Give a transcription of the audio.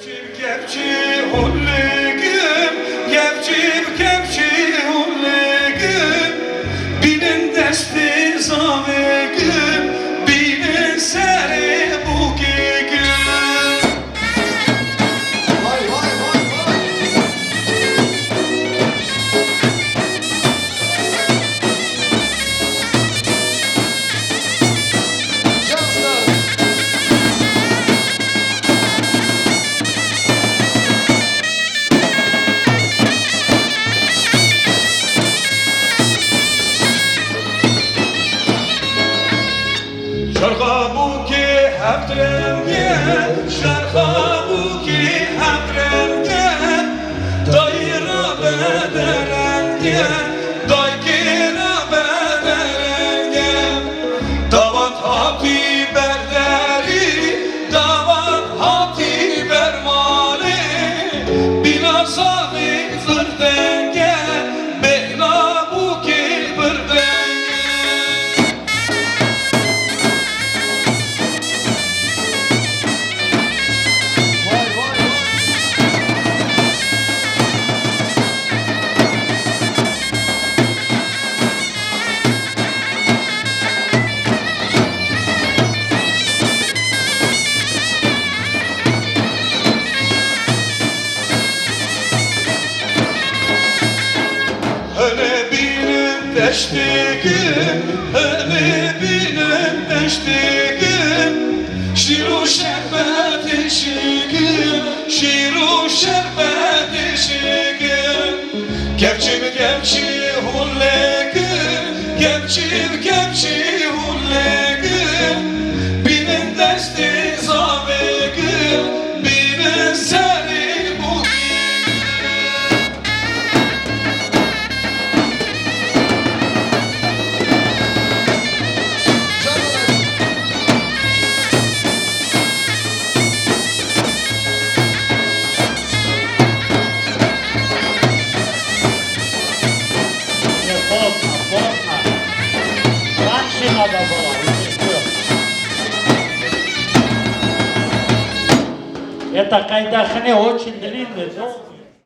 Gevçi hullegim, gevçi hullegim, binin desti zavegim, binin seri bu gegim. Vay vay vay vay. Canslar. Şarkı bu ki hep renge, şarkı bu ki hep renge, dayıra bederenge, daykira bederenge, davat hati berderi, davat hati bermali, bina sahi zırdenge, beyna bu ki birdenge. Vay vay vay. Öyle benim deştiğim, öyle benim deştiğim, şiru şerbet eşiğim, şiru şerbet eşiğim. Gevçi hullegim, gevçi hullegim, benim desti zavegim, benim seri bu. Canlar. Bozma. Максима да была. Это кайдахне очень длинный, долгий.